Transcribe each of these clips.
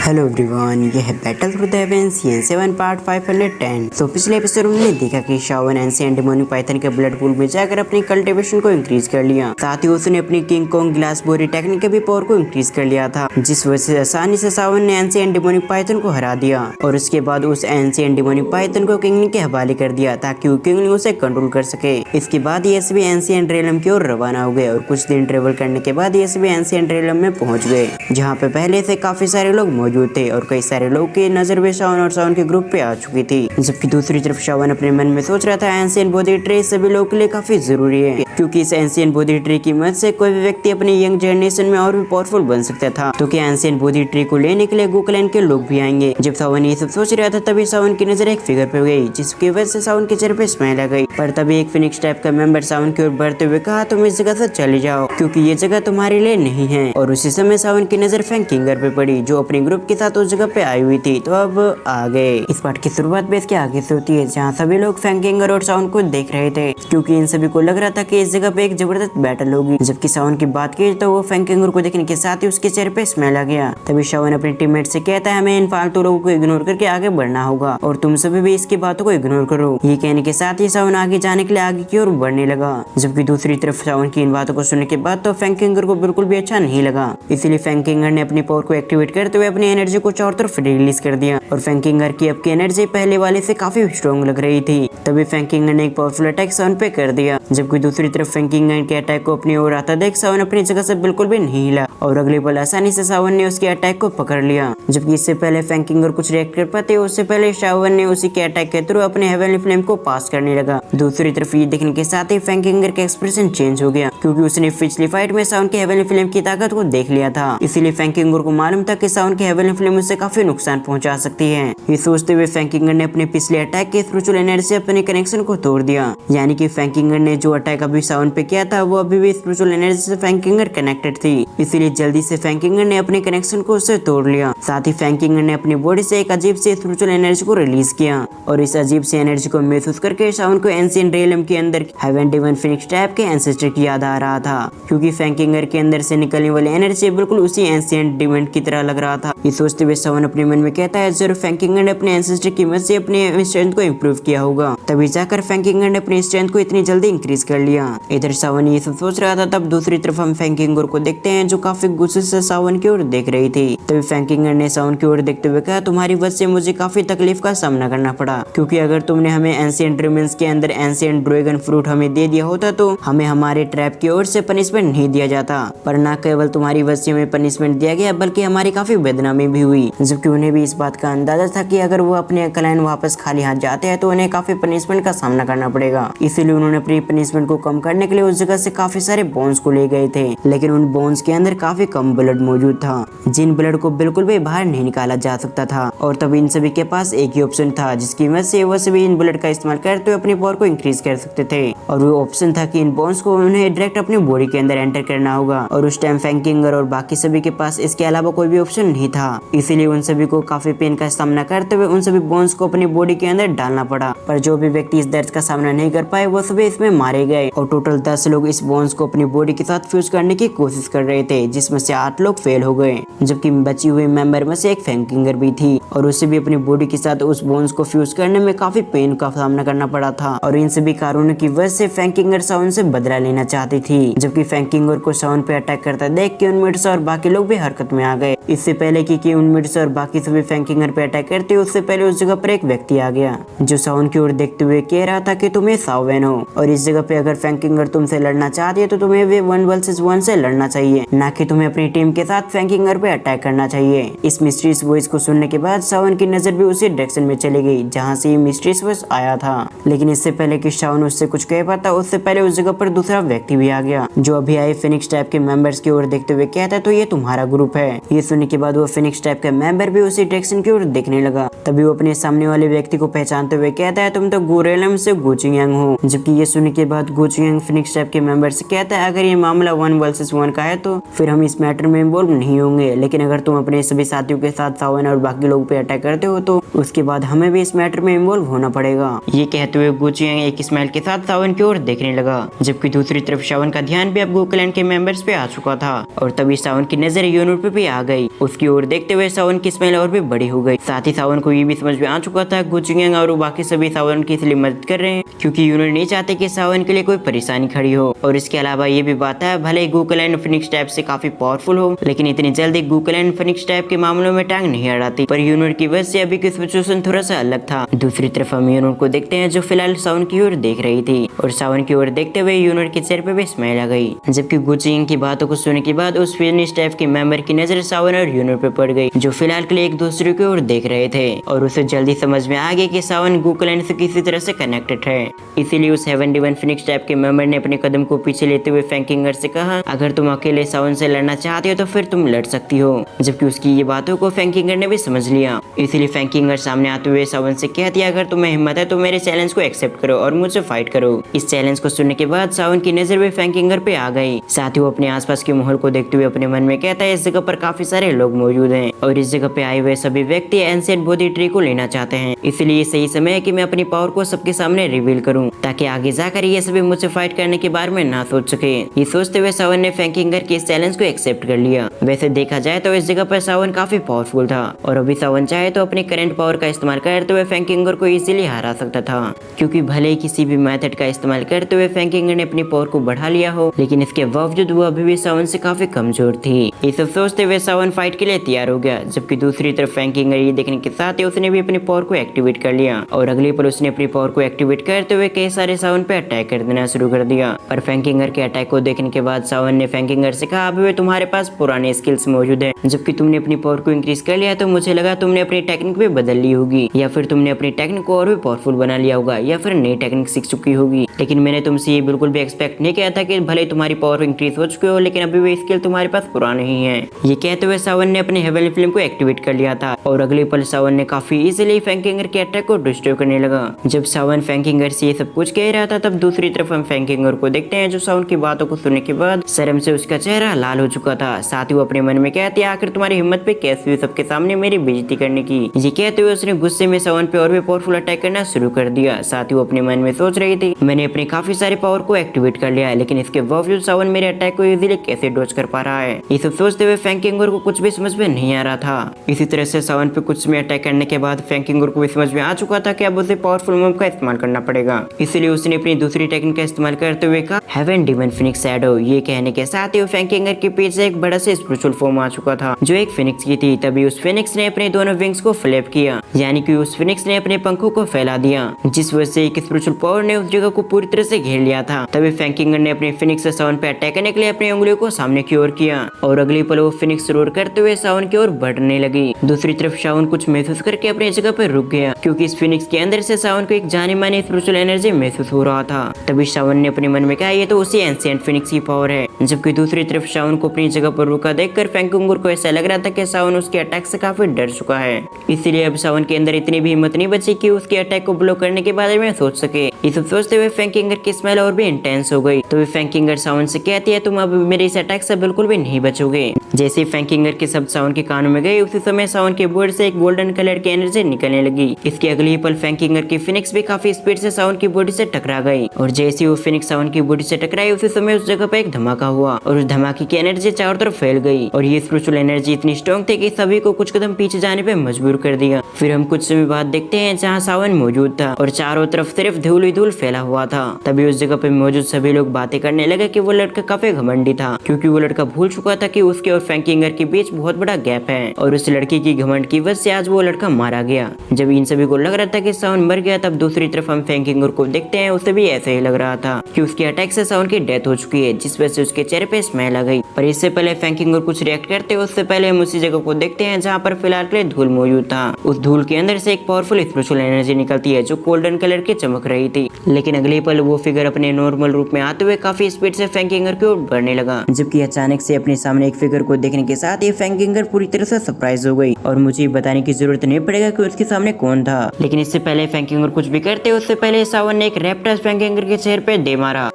Hello everyone, ये है battle through the heavens season 7 part 510। तो पिछले एपिसोड में हमने देखा कि शाओन एंशिएंट डेमोनिक पाइथन के ब्लड पूल में जाकर अपनी कल्टीवेशन को इंक्रीज कर लिया। साथ ही उसने अपनी किंग कॉन्ग ग्लास बोरी टेक्निक के भी पावर को इंक्रीज कर लिया था, जिस वजह से आसानी से शाओन ने एंशिएंट डेमोनिक पाइथन को हरा दिया। और उसके बाद उस एंशिएंट डेमोनिक पाइथन को किंगलिंग के हवाले कर दिया ताकि किंगलिंग उसे कंट्रोल कर सके। इसके बाद ये सभी एंशिएंट रेलम की ओर रवाना हो गए और कुछ दिन ट्रेवल करने के बाद ये सभी एंशिएंट रेलम में पहुंच गए, जहाँ पे पहले से काफी सारे लोग मौजूद थे और कई सारे लोग की नजर भी शाओन और शाओन के ग्रुप पे आ चुकी थी। जबकि दूसरी तरफ शाओन अपने मन में सोच रहा था एंशिएंट बोधी ट्री सभी लोगों के लिए काफी जरूरी है, क्योंकि इस एंशिएंट बोधी ट्री की मदद से कोई भी व्यक्ति अपनी यंग जनरेशन में और भी पावरफुल बन सकता था। तो क्या एंशिएंट बोधी ट्री को लेने के लिए गोकुलैंड के लोग भी आएंगे। जब शाओन ये सब सोच रहा था तभी शाओन की नजर एक फिगर पे गई, जिसकी वजह से शाओन के चेहरे पे स्माइल आ गई। पर तभी एक फिनिक्स टाइप का मेंबर शाओन की ओर बढ़ते हुए कहा, तुम इस जगह से चले जाओ क्योंकि ये जगह तुम्हारे लिए नहीं है। और उसी समय शाओन की नजर फैंग किंगर पे पड़ी, जो अपने ग्रुप के साथ उस जगह पे आई हुई थी। तो अब आ गए। इस पार्ट की शुरुआत बेस के आगे से होती है, जहाँ सभी लोग फैंग किंगर और शाओन को देख रहे थे, क्योंकि इन सभी को लग रहा था कि इस जगह पे एक जबरदस्त बैटल होगी। जबकि शाओन की बात की तो वो फैंग किंगर को देखने के साथ ही उसके चेहरे पे स्माइल आ गया। तभी शाओन अपने टीममेट से कहता है, हमें इन फालतू लोगों को इग्नोर करके आगे बढ़ना होगा और तुम सभी भी इसकी बातों को इग्नोर करो। ये कहने के साथ ही शाओन आगे जाने के लिए आगे की ओर बढ़ने लगा। जबकि दूसरी तरफ शाओन की इन बातों को सुनने के बाद तो फैंग किंगर को बिल्कुल भी अच्छा नहीं लगा। इसीलिए फैंग किंगर ने अपनी पावर को एक्टिवेट करते हुए अपनी एनर्जी को चारों तरफ रिलीज कर दिया और फैंग किंगर की अब की एनर्जी पहले वाले से काफी स्ट्रॉन्ग लग रही थी। तभी फैंग किंगर ने एक पावरफुल अटैक शाओन पे कर दिया। जबकि दूसरी तरफ फैंग किंगर के अटैक को अपनी ओर आता देख शाओन अपनी जगह से बिल्कुल भी नहीं हिला और अगले पल आसानी से शाओन ने उसके अटैक को पकड़ लिया। जबकि इससे पहले फैंग किंगर कुछ रिएक्ट कर पाते, उससे पहले शाओन ने उसी के अटैक के थ्रू अपने हेवनली फ्लेम को पास करने लगा। दूसरी तरफ ये देखने के साथ ही फैंग किंगर का एक्सप्रेशन चेंज हो गया, क्योंकि उसने पिछली फाइट में शाओन के हेवनली फ्लेम की ताकत को देख लिया था। इसीलिए फैंग किंगर को मालूम था कि शाओन के हेवनली फ्लेम उसे काफी नुकसान पहुंचा सकती है। ये सोचते हुए फैंग किंगर ने अपने पिछले अटैक के स्पिरिचुअल एनर्जी से अपने कनेक्शन को तोड़ दिया। यानी कि फैंग किंगर ने जो अटैक अभी शाओन पे किया था वो अभी भी स्पिरिचुअल एनर्जी से फैंग किंगर कनेक्टेड थी। इसीलिए जल्दी से फैंग किंगर ने अपने कनेक्शन को उससे तोड़ लिया। साथ ही फैंग किंगर ने अपनी बॉडी से एक अजीब से स्पिरिचुअल एनर्जी को रिलीज किया और इस अजीब से एनर्जी को महसूस करके शाओन को एंशिएंट रेलम के अंदर हेवन डिवाइन फिनिक्स टाइप के एंसेस्टर की याद आ रहा था, क्योंकि फैंग किंगर के अंदर से निकलने वाली एनर्जी बिल्कुल उसी एंशिएंट डिवाइन की तरह लग रहा था। ये सोचते हुए शाओन अपने मन में कहता है, जरूर फैंग किंगर ने अपने एंसेस्टर की मदद से अपने स्ट्रेंथ को इम्प्रूव किया होगा, तभी जाकर फैंग किंगर ने अपनी स्ट्रेंथ को इतनी जल्दी इंक्रीज कर लिया। इधर शाओन ये सब सोच रहा था, तब दूसरी तरफ हम फैंग किंगर को देखते हैं, जो काफी गुस्से से शाओन की ओर देख रही थी। तभी फैंग किंगर ने शाओन की ओर देखते हुए कहा, तुम्हारी वजह से मुझे काफी तकलीफ का सामना करना पड़ा, क्योंकि अगर तुमने हमें एंशिएंट ड्रेगन्स के अंदर एंशिएंट ड्रैगन फ्रूट हमें दे दिया होता तो हमें हमारे ट्रैप की ओर से पनिशमेंट नहीं दिया जाता। पर न केवल तुम्हारी वजह से हमें पनिशमेंट दिया गया, बल्कि हमारी काफी बदनामी भी हुई। जबकि उन्हें भी इस बात का अंदाजा था कि अगर वो अपने क्लैन वापस खाली हाथ जाते हैं तो उन्हें काफी पनिशमेंट का सामना करना पड़ेगा। इसीलिए उन्होंने अपनी पनिशमेंट को कम करने के लिए उस जगह से काफी सारे बोन्स को ले गए थे, लेकिन उन बोन्स के अंदर काफी कम ब्लड मौजूद था, जिन ब्लड को बिल्कुल भी बाहर नहीं निकाला जा सकता था। और तब इन सभी के पास एक ही ऑप्शन था, जिसकी वजह से वो सभी इन ब्लड का इस्तेमाल करते हुए अपनी पावर को इंक्रीज कर सकते थे। और वो ऑप्शन था कि इन बोन्स को उन्हें डायरेक्ट अपनी बॉडी के अंदर एंटर करना होगा। और उस टाइम फैंग किंगर और बाकी सभी के पास इसके अलावा कोई भी ऑप्शन नहीं था। इसीलिए उन सभी को काफी पेन का सामना करते हुए उन सभी बोन्स को अपनी बॉडी के अंदर डालना पड़ा। पर जो भी व्यक्ति इस दर्द का सामना नहीं कर पाए वो सभी इसमें मारे गए और टोटल 10 लोग इस बोन्स को अपनी बॉडी के साथ फ्यूज करने की कोशिश कर रहे थे, जिसमें से 8 लोग फेल हो गए। जबकि बची हुई मेंबर में से एक फैंग किंगर भी थी और उसे भी अपनी बॉडी के साथ उस बोन्स को फ्यूज करने में काफी पेन का सामना करना पड़ा था। और इन सभी कारणों की वजह से फैंग किंगर शाओन से बदला लेना चाहती थी। जबकि फैंग किंगर को शाओन पे अटैक करता देख के उनमिड्स और बाकी लोग भी हरकत में आ गए। इससे पहले कि उनमिड्स और बाकी सभी फैंग किंगर पे अटैक करते, उससे पहले उस जगह पर एक व्यक्ति आ गया, जो शाओन की ओर देखते हुए कह रहा था कि तुम शाओन हो और इस जगह पे अगर फैंग किंगर तुमसे लड़ना चाहती है तो तुम्हें भी 1 वर्सेस 1 से लड़ना चाहिए, ना कि तुम्हें अपनी टीम के साथ फैंग किंगर पे अटैक करना चाहिए। इस मिस्ट्रीज वॉइस को सुनने के बाद शाओन की नजर भी उसी डायरेक्शन में चली गई जहाँ से ये मिस्ट्रीज वॉइस आया था। लेकिन इससे पहले कि शाओन उससे कुछ कह पाता, उससे पहले उस जगह पर दूसरा व्यक्ति भी आ गया, जो अभी आए फिनिक्स टाइप के मेंबर्स की ओर देखते हुए कहता है, तो ये तुम्हारा ग्रुप है। ये सुनने के बाद वो फिनिक्स टाइप का मेंबर भी उसी डायरेक्शन की ओर देखने लगा। तभी वो अपने सामने वाले व्यक्ति को पहचानते हुए कहता है, तुम तो गोरेलम से गुचियांग हो। जबकि ये सुनने के बाद गुचियांग फिनिक्स टाइप के मेंबर से कहता है, अगर ये मामला 1 वर्सेस 1 का है तो फिर हम इस मैटर में इन्वॉल्व नहीं होंगे, लेकिन अगर तुम अपने सभी साथियों के साथ शाओन और बाकी लोगों पे अटैक करते हो तो उसके बाद हमें भी इस मैटर में इन्वॉल्व होना पड़ेगा। ये कहते हुए गुचियांग एक स्माइल के साथ शाओन की ओर देखने लगा। जबकि दूसरी तरफ शाओन का ध्यान भी अब गोकुलैंड के मेंबर्स पे आ चुका था और तभी शाओन की नजर योनूर पे भी आ गई। उसकी ओर देखते हुए सावन की स्मेल और भी बड़ी हो गई। साथ ही सावन को ये भी समझ में आ चुका था गु जिंग और बाकी सभी सावन की इसलिए मदद कर रहे हैं क्योंकि यूनिट नहीं चाहते कि सावन के लिए कोई परेशानी खड़ी हो। और इसके अलावा ये भी बात है भले ही गूगल एंड फिनिक्स टाइप से काफी पावरफुल हो, लेकिन इतनी जल्दी गूगल एंड फिनिक्स टाइप के मामलों में टांग नहीं अड़ाती। पर यूनिट की वजह से अभी की सिचुएशन थोड़ा सा अलग था। दूसरी तरफ हम यूनिट को देखते हैं जो फिलहाल सावन की ओर देख रही थी और सावन की ओर देखते हुए यूनिट के चेहरे पे भी स्माइल आ गई। जबकि गु जिंग की बातों को सुनने के बाद उस फिनिक्स टाइप के मेंबर की नजर सावन और यूनिट पे पड़ गई जो फिलहाल के लिए एक दूसरे की ओर देख रहे थे और उसे जल्दी समझ में आ गया कि सावन गूगल एंड से किसी तरह से कनेक्टेड है। इसीलिए उस हेवन डिवन फिनिक्स टाइप के मेंबर ने अपने कदम को पीछे लेते हुए फैंकिंगर से कहा अगर तुम अकेले सावन से लड़ना चाहते हो तो फिर तुम लड़ सकती हो। जबकि उसकी ये बातों को फैंकिंगर ने भी समझ लिया। इसलिए फैंकिंगर सामने आते हुए सावन से कह दिया अगर तुम्हें हिम्मत है तो मेरे चैलेंज को एक्सेप्ट करो और मुझसे फाइट करो। इस चैलेंज को सुनने के बाद सावन की नजर भी फैंकिंगर पे आ गई। साथ ही वो अपने आसपास के माहौल को देखते हुए अपने मन में कहता है इस जगह पर काफी सारे लोग मौजूद हैं और इस जगह पे आए हुए सभी व्यक्ति एंशिएंट बोधी ट्री को लेना चाहते हैं। इसलिए सही समय है कि मैं अपनी पावर को सबके सामने रिवील करूं ताकि आगे जाकर ये सभी मुझसे फाइट करने के बारे में ना सोच सके। ये सोचते हुए सावन ने फैंकिंगर के इस चैलेंज को एक्सेप्ट कर लिया। वैसे देखा जाए तो इस जगह पर सावन काफी पावरफुल था और अभी सावन चाहे तो अपनी करंट पावर का इस्तेमाल करते हुए फैंकिंगर को इजीली हरा सकता था क्योंकि भले ही किसी भी मेथड का इस्तेमाल करते हुए फैंकिंगर ने अपनी पावर को बढ़ा लिया हो, लेकिन इसके बावजूद वो अभी भी सावन से काफी कमजोर थी। ये सब सोचते हुए सावन फाइट के लिए तैयार हो गया। जबकि दूसरी तरफ फैंकिंगर ये देखने के साथ ही उसने भी अपनी पावर को एक्टिवेट कर लिया और अगले पल उसने अपनी पावर को एक्टिवेट करते हुए कई सारे सावन पे अटैक कर देना शुरू कर दिया। पर फैंकिंगर के अटैक को देखने के बाद सावन ने फैंकिंगर से कहा अभी तुम्हारे पास पुराने स्किल्स मौजूद है, जबकि तुमने अपनी पावर को इंक्रीज कर लिया तो मुझे लगा तुमने अपनी टेक्निक भी बदल ली होगी या फिर तुमने अपनी टेक्निक को और भी पावरफुल बना लिया होगा या फिर नई टेक्निक सीख चुकी होगी। लेकिन मैंने तुमसे ये बिल्कुल भी एक्सपेक्ट नहीं किया था कि भले तुम्हारी पावर इंक्रीज हो चुकी हो लेकिन अभी भी स्किल तुम्हारे पास पुराने ही है। ये कहते हुए सावन ने अपने हेवनली फ्लेम को एक्टिवेट कर लिया था और अगले पल सावन ने काफी इजीली फैंकिंगर के अटैक को डिस्ट्रॉय करने लगा। जब सावन फैंकिंगर से ये सब कुछ कह रहा था तब दूसरी तरफ हम फैंकिंगर को देखते हैं जो सावन की बातों को सुनने के बाद शर्म से उसका चेहरा लाल हो चुका था। साथ ही वो अपने मन में कहती है आखिर तुम्हारी हिम्मत पे कैसे हुई सबके सामने मेरी बेइज्जती करने की। ये कहते हुए उसने गुस्से में सावन पे और भी पावरफुल अटैक करना शुरू कर दिया। साथ ही वो अपने मन में सोच रही थी मैंने अपने काफी सारे पावर को एक्टिवेट कर लिया है लेकिन इसके बावजूद सावन मेरे अटैक को इजीली कैसे डॉज कर पा रहा है। ये सब सोचते हुए फैंकिंगर को कुछ भी समझ में नहीं आ रहा था। इसी तरह से सावन पे कुछ समय अटैक करने के बाद फैंकिंगर को भी समझ में आ चुका था कि अब उसे पावरफुल मूव का इस्तेमाल करना पड़ेगा। इसलिए उसने अपनी दूसरी टेक्निक का इस्तेमाल करते हुए कहा हेवन डिवन फिनिक्स शैडो। ये कहने के साथ ही फैंकिंगर के पीछे एक बड़ा से स्पिरिचुअल फॉर्म आ चुका था जो एक फिनिक्स की थी। तभी उस फिनिक्स ने अपने दोनों विंग्स को फ्लैप किया यानी कि उस फिनिक्स ने अपने पंखों को फैला दिया जिस वजह से एक स्पिरिचुअल पावर ने उस जगह को पूरी तरह से घेर लिया था। तभी फैंकिंगर ने अपने फिनिक्स से सावन पे अटैक करने के लिए अपनी उंगलियों को सामने की ओर किया और अगली पल वो फिनिक्स रोर करते हुए सावन की ओर बढ़ने लगी। दूसरी तरफ सावन कुछ महसूस करके अपनी जगह पर रुक गया क्योंकि इस फिनिक्स के अंदर से सावन को एक जाने माने स्पिरिचुअल एनर्जी महसूस हो रहा था। तभी सावन ने अपने मन में कहा ये तो उसी एंशिएंट फिनिक्स की पावर है। जबकि दूसरी तरफ सावन को अपनी जगह पर रुका देखकर फैंकिंगर को ऐसा लग रहा था कि सावन उसके अटैक से काफी डर चुका है। इसीलिए अब सावन के अंदर इतनी भी हिम्मत नहीं बची कि उसके अटैक को ब्लॉक करने के बारे में सोच सके। ये सब सोचते हुए फैंकिंगर की स्मेल और भी इंटेंस हो गई। तो फैंकिंगर सावन से कहती है तुम अब मेरे इस अटैक से बिल्कुल भी नहीं बचोगे। जैसे फैंकिंगर के शब्द सावन के कानों में गए उसी समय सावन के बॉडी से एक गोल्डन कलर की एनर्जी निकलने लगी। इसके अगले ही पल फैंकिंगर की फिनिक्स भी काफी स्पीड से सावन की बॉडी से टकरा गई और जैसे वो फिनिक्स सावन की बॉडी से टकराई उसी समय उस जगह पे एक धमाका हुआ और उस धमाके की एनर्जी चारों तरफ फैल गई और ये स्पिरिचुअल एनर्जी इतनी स्ट्रॉन्ग थी कि सभी को कुछ कदम पीछे जाने पे मजबूर कर दिया। फिर हम कुछ समय बाद देखते हैं जहाँ सावन मौजूद था और चारों तरफ सिर्फ धूल ही धूल फैला हुआ था। तभी उस जगह पे मौजूद सभी लोग बातें करने लगे कि वो लड़का काफी घमंडी था क्योंकि वो लड़का भूल चुका था कि उसके और फैंकिंगर के बीच बहुत बड़ा गैप है और उस लड़की की घमंड की वजह से आज वो लड़का मारा गया। जब इन सभी को लग रहा था कि सावन मर गया तब दूसरी तरफ हम फैंकिंगर को देखते हैं उसे भी ऐसे ही लग रहा था कि उसके अटैक से सावन की डेथ हो चुकी है जिस वजह से उसके चेहरे पे स्माइल आ गई। पर इससे पहले फैंकिंगर कुछ रिएक्ट करते उससे पहले हम उसी जगह को देखते हैं जहाँ पर फिलहाल के लिए धूल मौजूद था। उस धूल के अंदर से एक पावरफुल स्पिरिचुअल एनर्जी निकलती है जो गोल्डन कलर की चमक रही थी। लेकिन अगले पल वो फिगर अपने नॉर्मल रूप में आते हुए काफी स्पीड से फैंकिंगर की ओर बढ़ने लगा। जबकि अचानक से अपने सामने एक फिगर को देखने के साथ ही फैंकिंगर पूरी तरह से सरप्राइज हो गई और मुझे बताने की जरूरत नहीं पड़ेगा कि उसके सामने कौन था। लेकिन इससे पहले फैंकिंगर कुछ भी करते उससे पहले सावन ने एक रैप्टर फैंकिंगर के चेहरे पे दे मारा।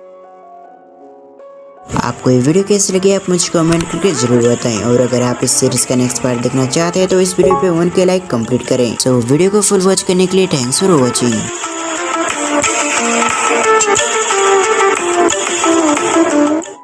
आपको ये वीडियो कैसी लगी आप मुझे कमेंट करके जरूर बताएं और अगर आप इस सीरीज का नेक्स्ट पार्ट देखना चाहते हैं तो इस वीडियो पे 1K लाइक कंप्लीट करें। तो वीडियो को फुल वॉच करने के लिए थैंक्स फॉर वॉचिंग।